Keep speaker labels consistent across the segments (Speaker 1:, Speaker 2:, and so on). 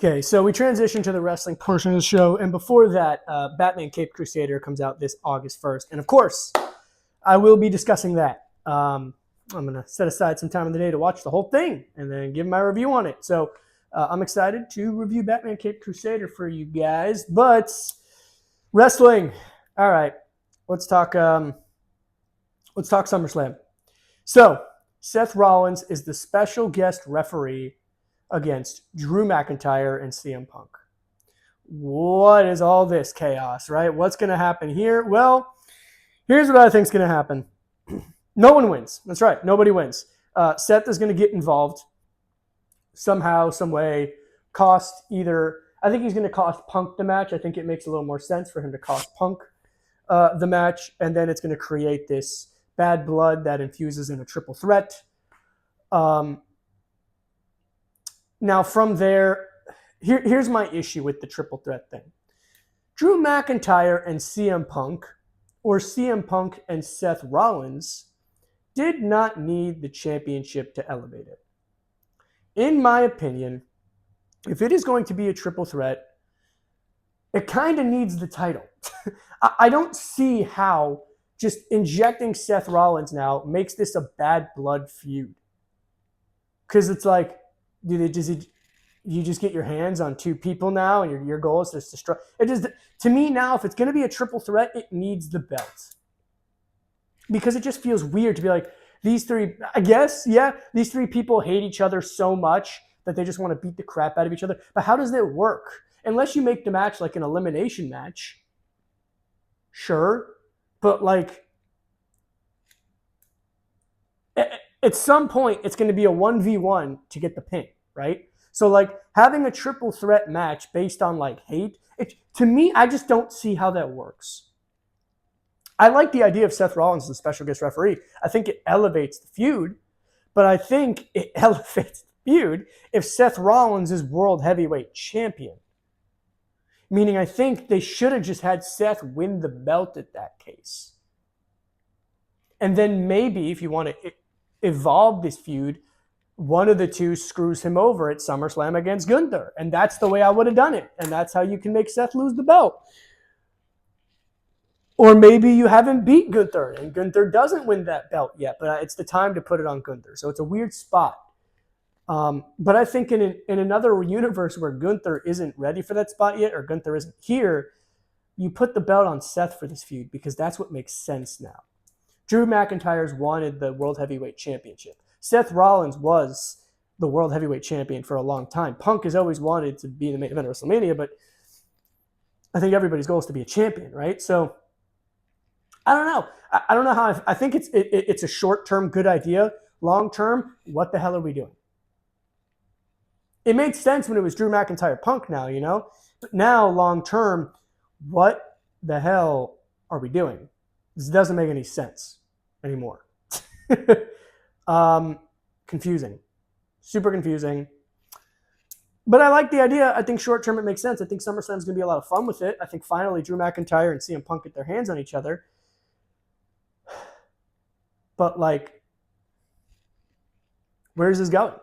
Speaker 1: Okay, so we transition to the wrestling portion of the show, and before that, Batman Cape Crusader comes out this August 1st, and of course, I will be discussing that. I'm going to set aside some time in the day to watch the whole thing and then give my review on it. So I'm excited to review Batman Cape Crusader for you guys, but wrestling. All right, let's talk SummerSlam. So Seth Rollins is the special guest referee against Drew McIntyre and CM Punk. What is all this chaos, right? What's going to happen here? Well, here's what I think is going to happen. No one wins. That's right. Nobody wins. Seth is going to get involved somehow, some way, I think he's going to cost Punk the match. I think it makes a little more sense for him to cost Punk the match, and then it's going to create this bad blood that infuses in a triple threat. Now, from there, here's my issue with the triple threat thing. Drew McIntyre and CM Punk, or CM Punk and Seth Rollins, did not need the championship to elevate it. In my opinion, if it is going to be a triple threat, it kind of needs the title. I don't see how just injecting Seth Rollins now makes this a bad blood feud. Because it's like, you just get your hands on two people now, and your goal is just to destroy. To me now, if it's going to be a triple threat, it needs the belt. Because it just feels weird to be like, these three, I guess, yeah, these three people hate each other so much that they just want to beat the crap out of each other. But how does that work? Unless you make the match like an elimination match. Sure. But like, at some point, it's going to be a 1v1 to get the pin, right? So like having a triple threat match based on like hate, to me, I just don't see how that works. I like the idea of Seth Rollins as a special guest referee. I think it elevates the feud, but I think it elevates the feud if Seth Rollins is world heavyweight champion. Meaning I think they should have just had Seth win the belt at that case. And then maybe if you want to evolve this feud, one of the two screws him over at SummerSlam against Gunther. And that's the way I would have done it. And that's how you can make Seth lose the belt. Or maybe you haven't beat Gunther and Gunther doesn't win that belt yet, but it's the time to put it on Gunther. So it's a weird spot. But I think in another universe where Gunther isn't ready for that spot yet, or Gunther isn't here, you put the belt on Seth for this feud because that's what makes sense now. Drew McIntyre's wanted the World Heavyweight Championship. Seth Rollins was the World Heavyweight Champion for a long time. Punk has always wanted to be in the main event of WrestleMania, but I think everybody's goal is to be a champion, right? So I don't know. I don't know how. I think it's a short-term good idea. Long-term, what the hell are we doing? It made sense when it was Drew McIntyre Punk now, you know? But now, long-term, what the hell are we doing? This doesn't make any sense anymore. Confusing. Super confusing. But I like the idea. I think short-term it makes sense. I think SummerSlam's going to be a lot of fun with it. I think finally Drew McIntyre and CM Punk get their hands on each other. But, like, where is this going?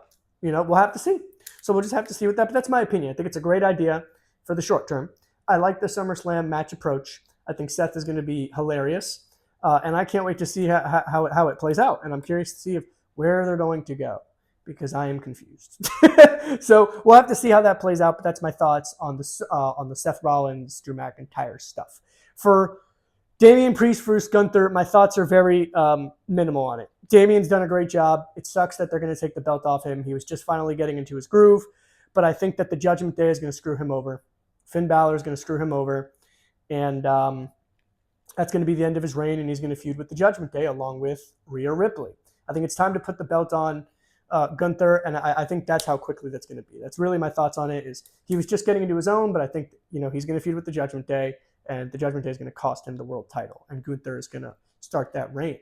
Speaker 1: You know, we'll have to see. So we'll just have to see what that. But that's my opinion. I think it's a great idea for the short term. I like the SummerSlam match approach. I think Seth is going to be hilarious. And I can't wait to see how it plays out. And I'm curious to see where they're going to go because I am confused. So we'll have to see how that plays out. But that's my thoughts on the Seth Rollins, Drew McIntyre stuff. For Damian Priest versus Gunther, my thoughts are very minimal on it. Damian's done a great job. It sucks that they're going to take the belt off him. He was just finally getting into his groove. But I think that the Judgment Day is going to screw him over. Finn Balor is going to screw him over. And that's going to be the end of his reign, and he's going to feud with the Judgment Day along with Rhea Ripley. I think it's time to put the belt on Gunther, and I think that's how quickly that's going to be. That's really my thoughts on it. Is he was just getting into his own, but I think he's going to feud with the Judgment Day, and the Judgment Day is going to cost him the world title, and Gunther is going to start that reign.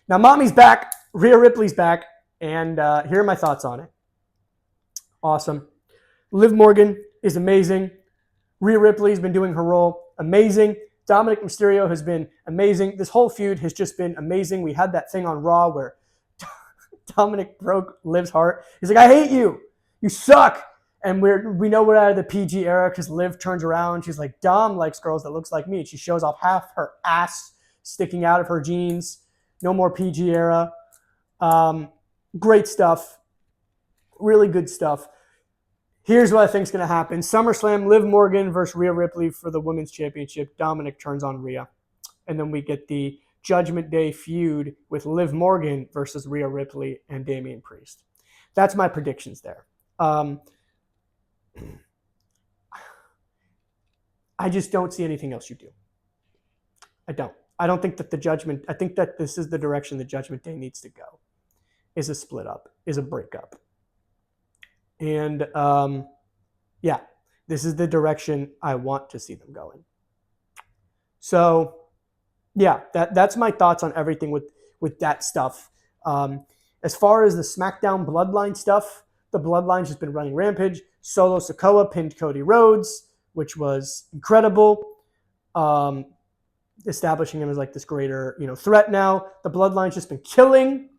Speaker 1: Now, Mommy's back, Rhea Ripley's back, and here are my thoughts on it. Awesome. Liv Morgan is amazing. Rhea Ripley's been doing her role amazing. Dominic Mysterio has been amazing. This whole feud has just been amazing. We had that thing on Raw where Dominic broke Liv's heart. He's like, I hate you. You suck. And we know we're out of the PG era because Liv turns around. She's like, Dom likes girls that looks like me. And she shows off half her ass sticking out of her jeans. No more PG era. Great stuff. Really good stuff. Here's what I think is going to happen. SummerSlam, Liv Morgan versus Rhea Ripley for the Women's Championship. Dominic turns on Rhea. And then we get the Judgment Day feud with Liv Morgan versus Rhea Ripley and Damian Priest. That's my predictions there. I just don't see anything else you do. I don't think that I think that this is the direction the Judgment Day needs to go, is a split up, is a breakup. And yeah, this is the direction I want to see them going. So yeah, that's my thoughts on everything with that stuff. As far as the SmackDown Bloodline stuff, the Bloodline's just been running rampage. Solo Sakoa pinned Cody Rhodes, which was incredible. Establishing him as like this greater, threat now. The Bloodline's just been killing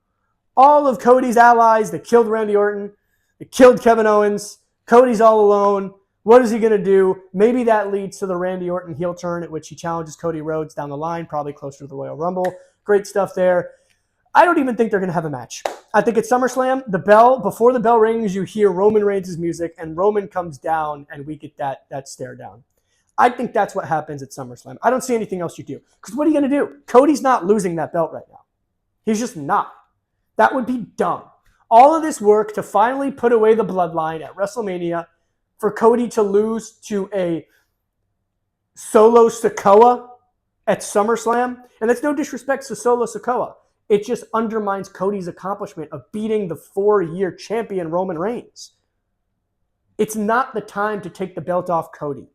Speaker 1: all of Cody's allies. They killed Randy Orton. They killed Kevin Owens. Cody's all alone. What is he going to do? Maybe that leads to the Randy Orton heel turn, at which he challenges Cody Rhodes down the line, probably closer to the Royal Rumble. Great stuff there. I don't even think they're going to have a match. I think at SummerSlam, before the bell rings, you hear Roman Reigns' music, and Roman comes down, and we get that stare down. I think that's what happens at SummerSlam. I don't see anything else you do. Because what are you going to do? Cody's not losing that belt right now. He's just not. That would be dumb. All of this work to finally put away the Bloodline at WrestleMania, for Cody to lose to a Solo Sakoa at SummerSlam. And that's no disrespect to Solo Sakoa. It just undermines Cody's accomplishment of beating the 4-year champion Roman Reigns. It's not the time to take the belt off Cody.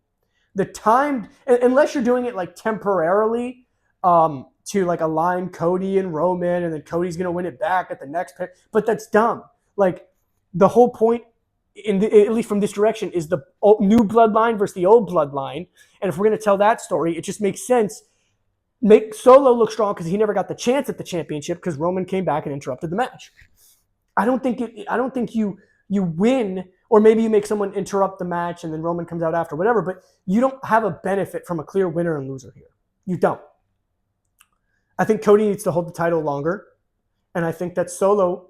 Speaker 1: The time, unless you're doing it like temporarily to like align Cody and Roman, and then Cody's going to win it back at the next pick. But that's dumb. Like, the whole point, at least from this direction, is the new bloodline versus the old bloodline. And if we're going to tell that story, it just makes sense. Make Solo look strong because he never got the chance at the championship because Roman came back and interrupted the match. I don't think you win, or maybe you make someone interrupt the match and then Roman comes out after, whatever, but you don't have a benefit from a clear winner and loser here. You don't. I think Cody needs to hold the title longer, and I think that Solo,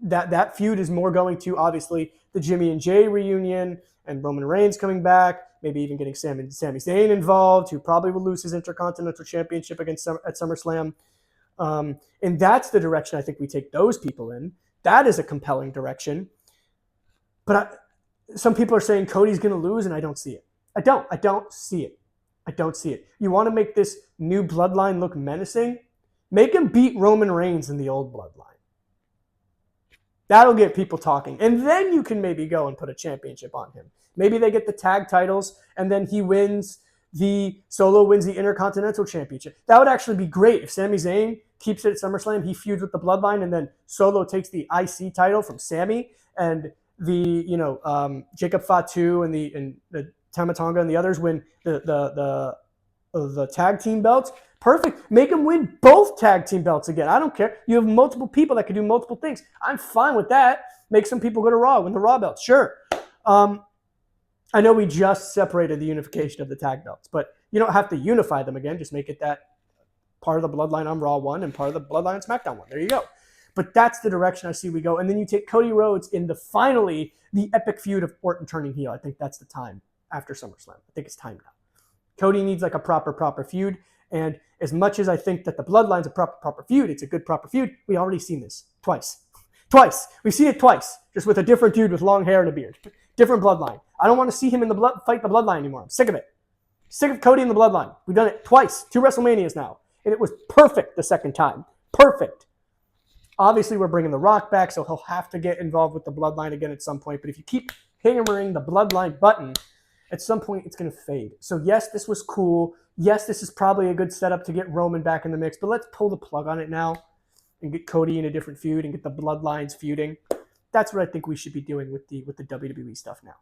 Speaker 1: that feud is more going to, obviously, the Jimmy and Jay reunion and Roman Reigns coming back, maybe even getting Sami Zayn involved, who probably will lose his Intercontinental Championship at SummerSlam. And that's the direction I think we take those people in. That is a compelling direction. But some people are saying Cody's going to lose, and I don't see it. I don't see it. I don't see it. You want to make this new bloodline look menacing? Make him beat Roman Reigns in the old bloodline. That'll get people talking. And then you can maybe go and put a championship on him. Maybe they get the tag titles, and then Solo wins the Intercontinental Championship. That would actually be great. If Sami Zayn keeps it at SummerSlam, he feuds with the Bloodline, and then Solo takes the IC title from Sami, and the Jacob Fatu and the Tama Tonga and the others win the tag team belts. Perfect. Make him win both tag team belts again. I don't care. You have multiple people that can do multiple things. I'm fine with that. Make some people go to Raw, win the Raw belts. Sure. I know we just separated the unification of the tag belts, but you don't have to unify them again. Just make it that part of the Bloodline on Raw one and part of the Bloodline on SmackDown one. There you go. But that's the direction I see we go. And then you take Cody Rhodes in the epic feud of Orton turning heel. I think that's the time after SummerSlam. I think it's time now. Cody needs like a proper feud. And as much as I think that the Bloodline's a proper feud, it's a good proper feud, we already seen this twice. We've seen it twice, just with a different dude with long hair and a beard. Different bloodline. I don't want to see him fight the Bloodline anymore. I'm sick of it. Sick of Cody in the Bloodline. We've done it twice, 2 WrestleManias now. And it was perfect the second time. Perfect. Obviously, we're bringing The Rock back, so he'll have to get involved with the Bloodline again at some point. But if you keep hammering the Bloodline button, at some point it's going to fade. So yes, this was cool. Yes, this is probably a good setup to get Roman back in the mix. But let's pull the plug on it now and get Cody in a different feud and get the Bloodlines feuding. That's what I think we should be doing with the WWE stuff now.